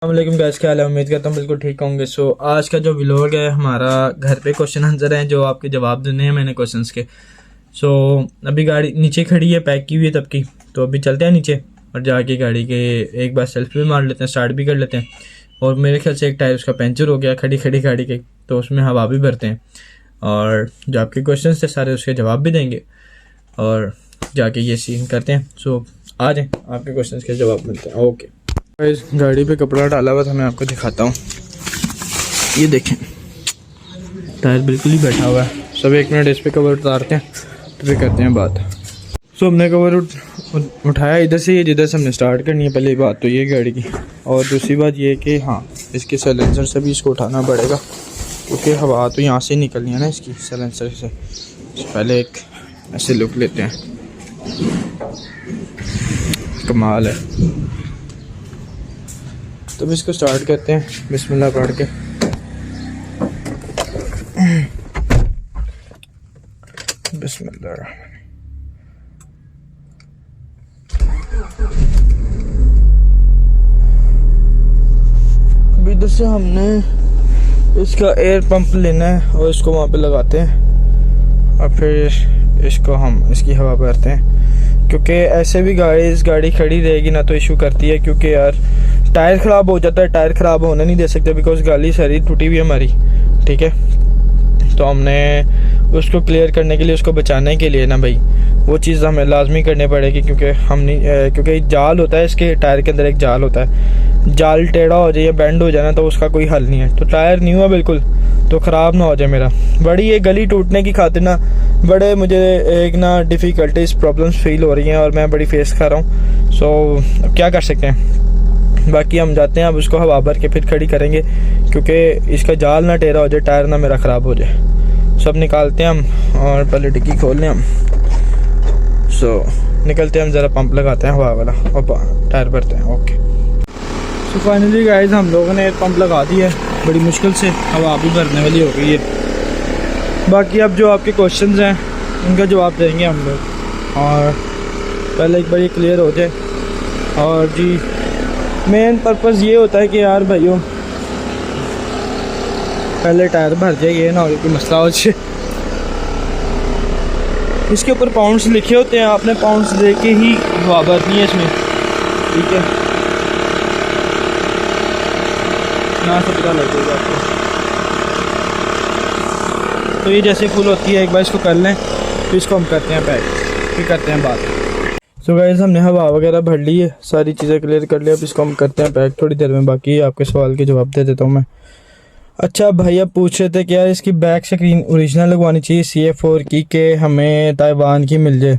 अस्सलामुअलैकुम गाइस, क्या हाल है। उम्मीद करता हूँ बिल्कुल ठीक होंगे। आज का जो व्लॉग है हमारा घर पे क्वेश्चन आंसर है जो आपके जवाब देने हैं मैंने क्वेश्चंस के। अभी गाड़ी नीचे खड़ी है, पैक की हुई है तब की। तो अभी चलते हैं नीचे और जाके गाड़ी के एक बार सेल्फी भी मार लेते हैं, स्टार्ट भी कर लेते हैं। और मेरे ख्याल से एक टायर उसका पंचर हो गया खड़ी खड़ी गाड़ी के, तो उसमें हवा भी भरते हैं और जो आपके क्वेश्चन थे सारे उसके जवाब भी देंगे और जाके ये सीन करते हैं। आ जाएँ, आपके क्वेश्चन के जवाब मिलते हैं। ओके इस गाड़ी पे कपड़ा डाला हुआ था, मैं आपको दिखाता हूँ। ये देखें, टायर बिल्कुल ही बैठा हुआ है। सब एक मिनट इस पे कवर उतारते हैं तो फिर करते हैं बात। हमने कवर उठाया इधर से, जिधर से हमने स्टार्ट करनी है। पहली बात तो ये गाड़ी की, और दूसरी बात ये कि हाँ इसके साइलेंसर से भी इसको उठाना पड़ेगा क्योंकि हवा तो यहाँ से निकलनी है ना इसकी साइलेंसर से। पहले एक ऐसे लुक लेते हैं, कमाल है। तो इसको स्टार्ट करते हैं बिस्मिल्लाह पढ़ के। बिस्मिल्लाह। अभी इधर से हमने इसका एयर पंप लेना है और इसको वहाँ पे लगाते हैं और फिर इसको हम इसकी हवा भरते हैं क्योंकि ऐसे भी गाड़ी खड़ी रहेगी ना तो इशू करती है क्योंकि यार टायर ख़राब हो जाता है। टायर ख़राब होने नहीं दे सकते बिकॉज गाड़ी सारी टूटी हुई है हमारी, ठीक है। तो हमने उसको क्लियर करने के लिए, उसको बचाने के लिए ना भाई वो चीज़ हमें लाजमी करनी पड़ेगी क्योंकि हम नहीं क्योंकि जाल होता है इसके टायर के अंदर, एक जाल होता है। जाल टेढ़ा हो जाए या बेंड हो जाए ना तो उसका कोई हल नहीं है। तो टायर न्यू है बिल्कुल, तो ख़राब ना हो जाए मेरा। बड़ी ये गली टूटने की खातिर ना बड़े मुझे एक ना डिफ़िकल्टीज प्रॉब्लम्स फील हो रही हैं और मैं बड़ी फेस कर रहा हूँ। अब क्या कर सकते हैं। बाकी हम जाते हैं, अब उसको हवा भर के फिर खड़ी करेंगे क्योंकि इसका जाल ना टेढ़ा हो जाए, टायर ना मेरा ख़राब हो जाए। सब निकालते हैं हम और पहले डिक्की खोल लें हम। निकलते हैं हम, ज़रा पंप लगाते हैं हवा वाला और टायर भरते हैं। ओके फाइनली गाइस हम लोगों ने पंप लगा दिया है, बड़ी मुश्किल से हवा भी भरने वाली हो गई है। बाकी अब जो आपके क्वेश्चंस हैं उनका जवाब देंगे हम लोग और पहले एक बार ये क्लियर हो जाए। और जी मेन पर्पज़ ये होता है कि यार भाइयों पहले टायर भर जाए, ये ना हो कोई मसला हो जाए। इसके ऊपर पाउंड्स लिखे होते हैं, आपने पाउंड्स दे के ही हवा भरनी है इसमें, ठीक है। यहाँ से पता लग जाएगा आपको। तो ये जैसे फुल होती है एक बार इसको कर लें, फिर इसको हम करते हैं पैक, फिर करते हैं बात। गाइस हमने हवा वगैरह भर ली है, सारी चीज़ें क्लियर कर लिया। अब इसको हम करते हैं पैक थोड़ी देर में। बाकी आपके सवाल के जवाब दे देता हूँ मैं। अच्छा भैया पूछ रहे थे कि यार इसकी बैक स्क्रीन ओरिजिनल लगवानी चाहिए CA4 की कि हमें ताइवान की मिल जाए।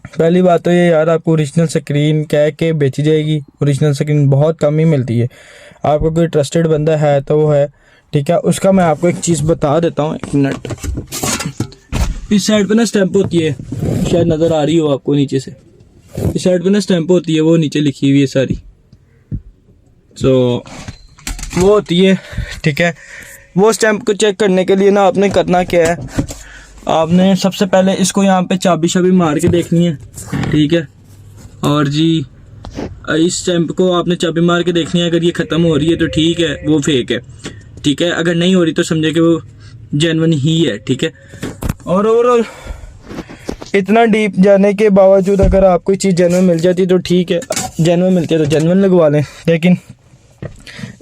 पहली बात तो ये यार आपको ओरिजिनल स्क्रीन कह के बेची जाएगी। ओरिजिनल स्क्रीन बहुत कम ही मिलती है। आपको कोई ट्रस्टेड बंदा है तो वो है, ठीक है। उसका मैं आपको एक चीज़ बता देता हूँ, एक मिनट। इस साइड पे ना स्टैंप होती है, शायद नज़र आ रही हो आपको नीचे से। इस साइड पे ना स्टैंप होती है, वो नीचे लिखी हुई है सारी। वो होती है, ठीक है। वो स्टैंप को चेक करने के लिए ना आपने करना क्या है, आपने सबसे पहले इसको यहाँ पे चाबी शाबी मार के देखनी है, ठीक है। और जी इस स्टैंप को आपने चाबी मार के देखनी है। अगर ये ख़त्म हो रही है तो ठीक है, वो फेक है, ठीक है। अगर नहीं हो रही तो समझे कि वो जेन्युइन ही है, ठीक है। और ओवरऑल इतना डीप जाने के बावजूद अगर आपको कोई चीज़ जेन्युइन मिल जाती तो ठीक है, जेन्युइन मिलती है तो जेन्युइन लगवा लें। लेकिन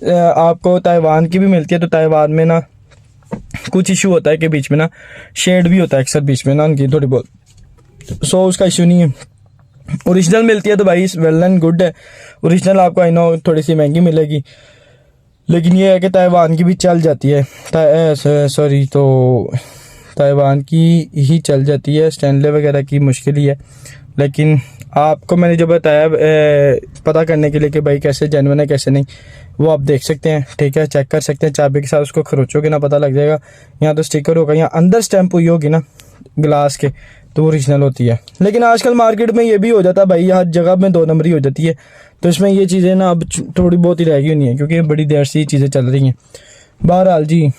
आपको ताइवान की भी मिलती है तो ताइवान में ना कुछ इशू होता है कि बीच में ना शेड भी होता है अक्सर बीच में ना उनकी थोड़ी बहुत। उसका इशू नहीं है। ओरिजिनल मिलती है तो भाई वेल एंड गुड है। ओरिजिनल आपको आई नो थोड़ी सी महंगी मिलेगी, लेकिन ये है कि ताइवान की भी चल जाती है। तो ताइवान की ही चल जाती है, स्टैनले वगैरह की मुश्किल ही है। लेकिन आपको मैंने जो बताया पता करने के लिए कि भाई कैसे जेन्युइन है कैसे नहीं, वो आप देख सकते हैं, ठीक है। चेक कर सकते हैं, चाबी के साथ उसको खरोचोगे ना पता लग जाएगा। यहाँ तो स्टिकर होगा, यहाँ अंदर स्टैंप हुई होगी ना ग्लास के, तो ओरिजिनल होती है। लेकिन आजकल मार्केट में ये भी हो जाता है भाई, हर जगह में 2 नंबरी हो जाती है। तो इसमें ये चीज़ें ना अब थोड़ी बहुत ही रह गई नहीं है क्योंकि बड़ी देर से ये चीज़ें चल रही हैं। बहरहाल जी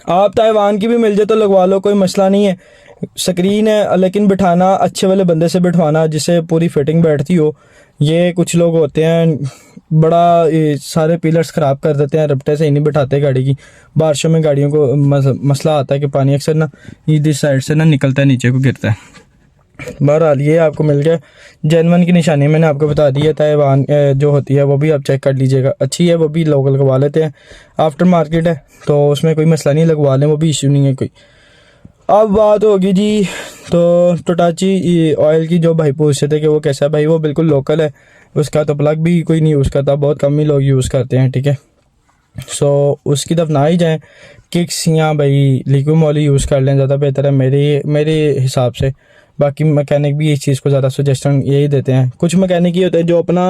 आप ताइवान की भी मिल जाए तो लगवा लो, कोई मसला नहीं है। स्क्रीन है, लेकिन बिठाना अच्छे वाले बंदे से बिठवाना जिससे पूरी फिटिंग बैठती हो। ये कुछ लोग होते हैं बड़ा सारे पिलर्स ख़राब कर देते हैं, रपटे से ही नहीं बिठाते गाड़ी की। बारिशों में गाड़ियों को मसला आता है कि पानी अक्सर ना इस साइड से ना निकलता है, नीचे को गिरता है। बहरहाल ये आपको मिल गया। जेनवन की निशानी मैंने आपको बता दी है। ताइवान जो होती है वो भी आप चेक कर लीजिएगा, अच्छी है, वो भी लोग लगवा लेते हैं। आफ्टर मार्केट है तो उसमें कोई मसला नहीं, लगवा लें, वो भी इशू नहीं है कोई। अब बात होगी जी तो टोटाची ऑयल की, जो भाई पूछते थे कि वो कैसा है, भाई वो बिल्कुल लोकल है, उसका तो प्लग भी कोई नहीं यूज़ करता, बहुत कम ही लोग यूज़ करते हैं, ठीक है। सो उसकी तरफ ना ही जाएं, किक्स या भाई लिक्विड मोली यूज़ कर लें, ज़्यादा बेहतर है मेरे हिसाब से। बाकी मैकेनिक भी इस चीज़ को ज़्यादा सजेशन यही देते हैं। कुछ मैकेनिक ये होते हैं जो अपना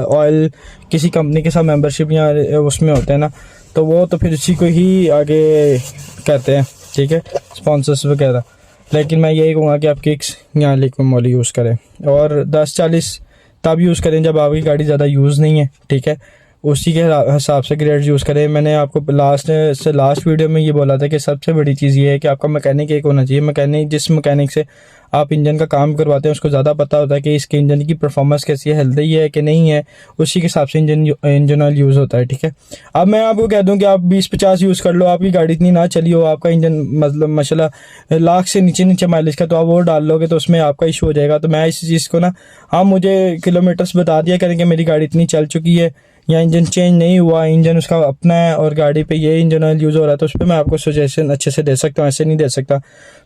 ऑयल किसी कंपनी के साथ मेंबरशिप या उसमें होते हैं ना, तो वो तो फिर उसी को ही आगे करते हैं, ठीक है, स्पॉन्सर्स वगैरह। लेकिन मैं यही कहूँगा कि आप किक्स या लिक्विड मोली यूज़ करें, और 10-40 तब यूज़ करें जब आपकी गाड़ी ज़्यादा यूज़ नहीं है, ठीक है। उसी के हिसाब से ग्रेड्स यूज़ करें। मैंने आपको लास्ट वीडियो में ये बोला था कि सबसे बड़ी चीज़ ये है कि आपका मैकेनिक एक होना चाहिए। मैकेनिक, जिस मैकेनिक से आप इंजन का काम करवाते हैं, उसको ज़्यादा पता होता है कि इसके इंजन की परफॉर्मेंस कैसी है, हेल्दी है कि नहीं है, उसी के हिसाब से इंजन ऑयल यूज़ होता है, ठीक है। अब मैं आपको कह दूं कि आप 20-50 यूज़ कर लो, आपकी गाड़ी इतनी ना चली हो, आपका इंजन मतलब माशाल्लाह लाख से नीचे माइलेज का, तो आप वो डाल लोगे तो उसमें आपका इशू हो जाएगा। तो मैं इस चीज़ को ना, हाँ मुझे किलोमीटर्स बता दिया करें कि मेरी गाड़ी इतनी चल चुकी है या इंजन चेंज नहीं हुआ, इंजन उसका अपना है और गाड़ी पे ये इंजन ऑयल यूज़ हो रहा है, तो उस पर मैं आपको सजेशन अच्छे से दे सकता हूँ, ऐसे नहीं दे सकता।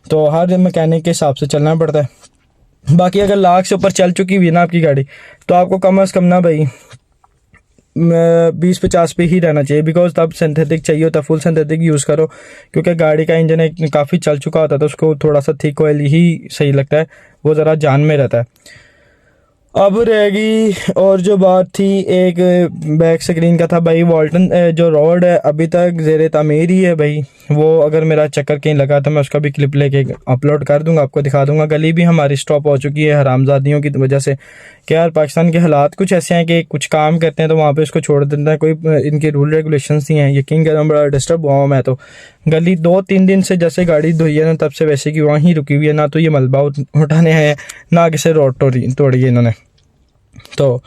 तो हर मैकेनिक के हिसाब से चलना पड़ता है। बाकी अगर लाख से ऊपर चल चुकी हुई है ना आपकी गाड़ी, तो आपको कम अज़ कम ना भाई 20-50 पे ही रहना चाहिए, बिकॉज तब सिंथेटिक चाहिए होता है, फुल सिंथेटिक यूज़ करो, क्योंकि गाड़ी का इंजन एक काफ़ी चल चुका होता है तो उसको थोड़ा सा थिक ऑयल ही सही लगता है, वो ज़रा जान में रहता है। अब रहेगी और जो बात थी एक बैक स्क्रीन का था भाई, वॉल्टन जो रॉड है अभी तक ज़ेरे तामीर ही है भाई। वो अगर मेरा चक्कर कहीं लगा तो मैं उसका भी क्लिप लेके अपलोड कर दूंगा, आपको दिखा दूंगा। गली भी हमारी स्टॉप हो चुकी है हरामजादियों की वजह से, कि यार पाकिस्तान के हालात कुछ ऐसे हैं कि कुछ काम करते हैं तो वहाँ पे उसको छोड़ देते हैं, कोई इनके रूल रेगुलेशंस नहीं है। यकीन करें बड़ा डिस्टर्ब हुआ हूँ मैं तो। गली 2-3 दिन से जैसे गाड़ी धोई है ना, तब से वैसे की वहीं रुकी हुई है, ना तो ये मलबा उठाने हैं ना किसी रोड तोड़ी है इन्होंने। तो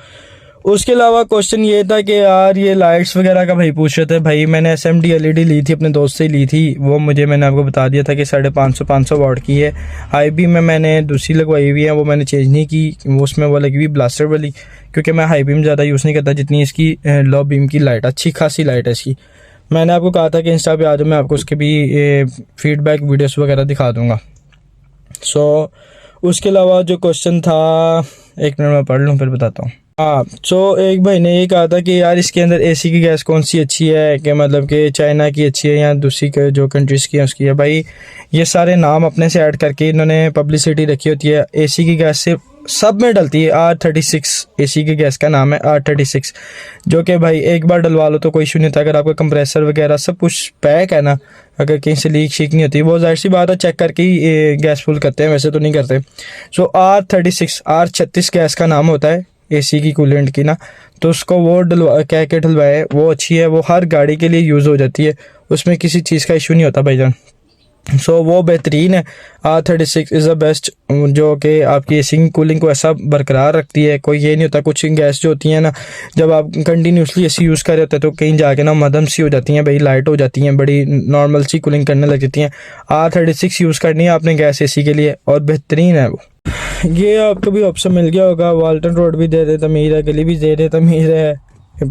उसके अलावा क्वेश्चन ये था कि यार ये लाइट्स वगैरह का भाई पूछ रहे थे। भाई मैंने SMD LED ली थी, अपने दोस्त से ली थी, वो मैंने आपको बता दिया था कि 550 वाट की है। IB में मैंने दूसरी लगवाई हुई है, वो मैंने चेंज नहीं की, वो उसमें वो लगी हुई ब्लास्टर वाली, क्योंकि मैं हाई बीम ज़्यादा यूज़ नहीं करता जितनी इसकी लो बीम की लाइट, अच्छी खासी लाइट है इसकी। मैंने आपको कहा था कि इंस्टा पे आ जाओ, मैं आपको उसके भी फीडबैक वीडियोस वगैरह दिखा दूँगा। सो उसके अलावा जो क्वेश्चन था, एक मिनट में पढ़ लूँ फिर बताता हूँ। हाँ, सो एक भाई ने ये कहा था कि यार इसके अंदर AC की गैस कौन सी अच्छी है, कि मतलब कि चाइना की अच्छी है या दूसरी के जो कंट्रीज़ की है उसकी है। भाई ये सारे नाम अपने से ऐड करके इन्होंने पब्लिसिटी रखी होती है। AC की गैस से सब में डलती है। R36 AC की गैस का नाम है, R36, जो कि भाई एक बार डलवा लो तो कोई इशू नहीं होता। अगर आपका कंप्रेसर वगैरह सब कुछ पैक है ना, अगर कहीं से लीक शीक नहीं होती, वो जाहिर सी बात है चेक करके ही गैस फुल करते हैं, वैसे तो नहीं करते। सो R36 गैस का नाम होता है AC की कूलेंट की ना, तो उसको वो कह के डलवाए, वो अच्छी है, वो हर गाड़ी के लिए यूज़ हो जाती है, उसमें किसी चीज़ का इशू नहीं होता भाईजान। सो वो बेहतरीन है। R36 इज़ द बेस्ट, जो कि आपकी AC की कूलिंग को ऐसा बरकरार रखती है। कोई ये नहीं होता, कुछ गैस जो होती है ना, जब आप कंटिन्यूसली AC यूज़ कर रहे होते हैं तो कहीं जाके ना मदम सी हो जाती हैं भाई, लाइट हो जाती हैं, बड़ी नॉर्मल सी कूलिंग करने लग जाती हैं। R36 यूज़ करनी है आपने गैस AC के लिए, और बेहतरीन है वो। ये आपको भी ऑप्शन मिल गया होगा। वाल्टन रोड भी दे रहे तमीर है, गली भी दे रहे तमीर है।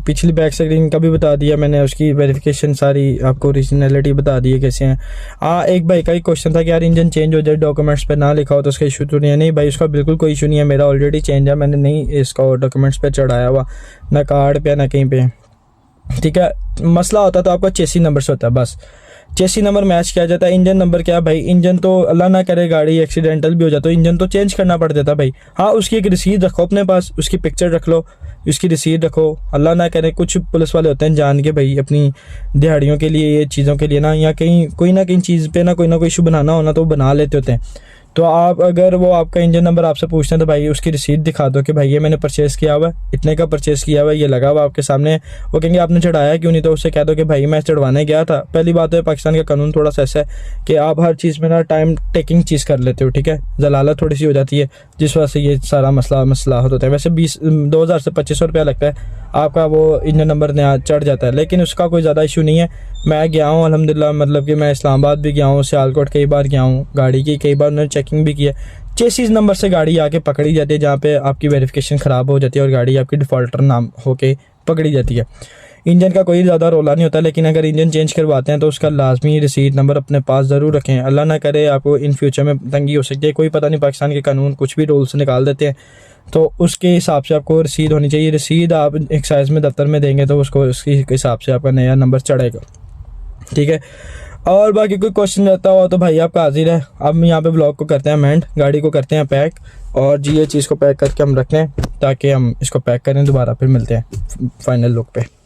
पिछली बैक स्क्रीन का भी बता दिया मैंने, उसकी वेरिफिकेशन सारी आपको ओरिजिनलिटी बता दी है कैसे हैं। एक भाई का ही क्वेश्चन था कि यार इंजन चेंज हो जाए, डॉक्यूमेंट्स पे ना लिखा हो तो उसका इशू तो नहीं है। नहीं भाई, उसका बिल्कुल कोई इशू नहीं है, मेरा ऑलरेडी चेंज है, मैंने नहीं इसका डॉक्यूमेंट्स पे चढ़ाया हुआ, ना कार्ड पे ना कहीं पे, ठीक है। मसला होता तो आपका चेसी नंबर से होता है, बस चेसी नंबर मैच किया जाता है। इंजन नंबर क्या भाई, इंजन तो अल्लाह ना करे गाड़ी एक्सीडेंटल भी हो जाए तो इंजन तो चेंज करना पड़ जाता भाई। हाँ, उसकी एक रसीद रखो अपने पास, उसकी पिक्चर रख लो, उसकी रसीद रखो। अल्लाह ना करे कुछ पुलिस वाले होते हैं जान के भाई अपनी दिहाड़ियों के लिए, ये चीज़ों के लिए ना, या कहीं कोई ना कहीं चीज़ पे ना कोई इशू बनाना होना तो बना लेते होते हैं। तो आप अगर वो आपका इंजन नंबर आपसे पूछते हैं तो भाई उसकी रिसीट दिखा दो कि भाई ये मैंने परचेज़ किया हुआ है, इतने का परचेज़ किया हुआ है, ये लगा हुआ आपके सामने। वो कहेंगे आपने चढ़ाया क्यों नहीं, तो उससे कह दो कि भाई मैं चढ़वाने गया था। पहली बात है पाकिस्तान का कानून थोड़ा सा ऐसा है कि आप हर चीज़ में ना टाइम टेकिंग चीज़ कर लेते हो, ठीक है, जलालत थोड़ी सी हो जाती है, जिस वजह से ये सारा मसला होता है। वैसे 2000 से 2500 रुपया लगता है आपका वो इंजन नंबर नया चढ़ जाता है, लेकिन उसका कोई ज़्यादा इशू नहीं है। मैं गया हूँ अल्हम्दुलिल्लाह, मतलब कि मैं इस्लामाबाद भी गया हूँ, सियालकोट कई बार गया हूँ, गाड़ी की कई बार उन्होंने चेकिंग भी की है। चेसिस नंबर से गाड़ी आके पकड़ी जाती है, जहाँ पे आपकी वेरिफिकेशन ख़राब हो जाती है और गाड़ी आपकी डिफ़ॉल्टर नाम होके पकड़ी जाती है। इंजन का कोई ज़्यादा रोला नहीं होता, लेकिन अगर इंजन चेंज करवाते हैं तो उसका लाजमी रिसीट नंबर अपने पास ज़रूर रखें। अल्लाह ना करे आपको इन फ्यूचर में तंगी हो सकती है, कोई पता नहीं पाकिस्तान के कानून कुछ भी रूल्स निकाल देते हैं, तो उसके हिसाब से आपको रसीद होनी चाहिए। रसीद आप एक्साइज में दफ्तर में देंगे तो उसको उसके हिसाब से आपका नया नंबर चढ़ेगा, ठीक है। और बाकी कोई क्वेश्चन रहता हो तो भाई आपका हाजिर है। अब यहाँ पे ब्लॉग को करते हैं एंड, गाड़ी को करते हैं पैक, और जी ये चीज़ को पैक करके हम रखते हैं ताकि हम इसको पैक करें, दोबारा फिर मिलते हैं फाइनल लुक पे।